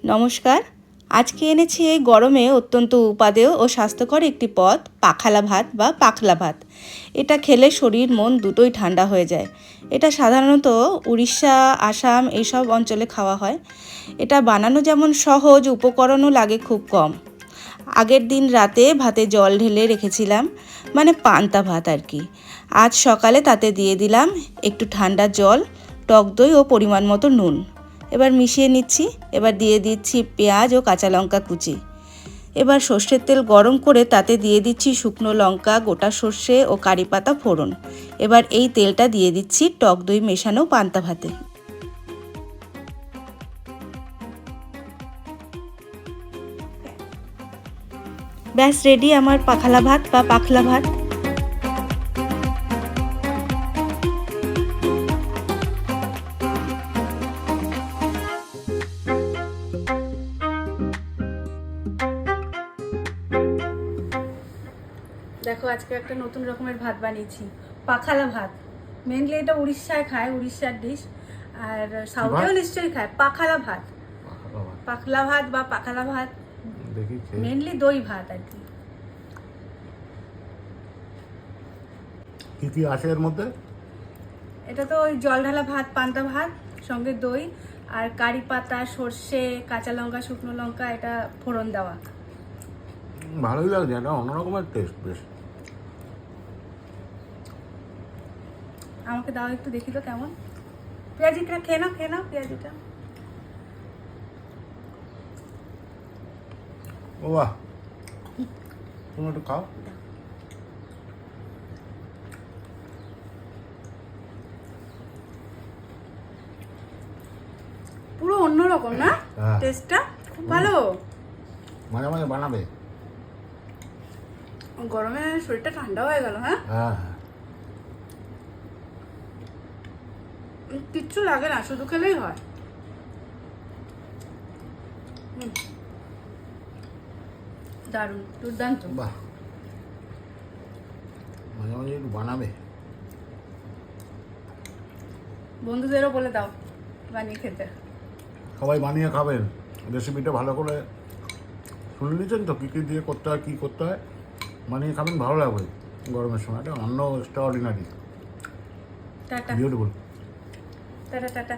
নমস্কার। আজকে এনেছি এই গরমে অত্যন্ত উপাদেয় ও স্বাস্থ্যকর একটি পদ, পাখালা ভাত বা পাখলা ভাত। এটা খেলে শরীর মন দুটোই ঠান্ডা হয়ে যায়। এটা সাধারণত উড়িষ্যা, আসাম এইসব অঞ্চলে খাওয়া হয়। এটা বানানো যেমন সহজ, উপকরণও লাগে খুব কম। আগের দিন রাতে ভাতে জল ঢেলে রেখেছিলাম, মানে পান্তা ভাত আর কি। আজ সকালে তাতে দিয়ে দিলাম একটু ঠান্ডা জল, টক দই ও পরিমাণ মতো নুন। এবার মিশিয়ে নিচ্ছি। এবার দিয়ে দিচ্ছি পেঁয়াজ ও কাঁচা লঙ্কা কুচি। এবার সর্ষের তেল গরম করে তাতে দিয়ে দিচ্ছি শুকনো লঙ্কা, গোটা সর্ষে ও কারি পাতা ফোড়ন। এবার এই তেলটা দিয়ে দিচ্ছি টক দই মেশানো পান্তা ভাতে। ব্যাস রেডি আমার পাখালা ভাত বা পাখলা ভাত। দেখো আজকে একটা নতুন রকমের ভাত বানিয়েছি, পাখালা ভাত। মেনলি এটা উড়িষ্যায় খায়, উড়িষ্যার ডিশ। আর সাউথেও নিশ্চয়ই খায় পাখালা ভাত। পাখলা ভাত বা পাখালা ভাত মেনলি দই ভাত আর কি। কি কি আছে এর মধ্যে? এটা তো ওই জল ঢালা ভাত, পান্তা ভাত, সঙ্গে দই আর কারি পাতা, সর্ষে, কাঁচা লঙ্কা, শুকনো লঙ্কা, এটা ফোড়ন দেওয়া। ভালোই লাগছে, এটা অন্যরকমের টেস্ট বেশ। আমাকে দাও একটু, দেখি তো কেমন। পেঁয়াজিটা খেয়ে নাও, খেয়ে নাও পেঁয়াজিটা। ও বাহ, তুমি একটু খাও। পুরো অন্যরকম না হ্যাঁ। টেস্টটা? খুব ভালো। মাঝে মাঝে বানাবে। গরমে শরীরটা ঠান্ডা হয়ে গেল। হ্যাঁ, হ্যাঁ, কিচ্ছু লাগে না, শুধু খেলেই হয়। দারুণ, দুর্দান্ত। বাহ, মাঝে মাঝে একটু বানাবে। বন্ধুদেরও বলে দাও বানিয়ে খেতে। সবাই বানিয়ে খাবেন। রেসিপিটা ভালো করে শুনে নিচ্ছেন তো, কী কী দিয়ে করতে হয়, কী করতে হয়, বানিয়ে খাবেন, ভালো লাগবে গরমের সময়। এটা অন্য extra ordinary, tata beautiful. Tata tata.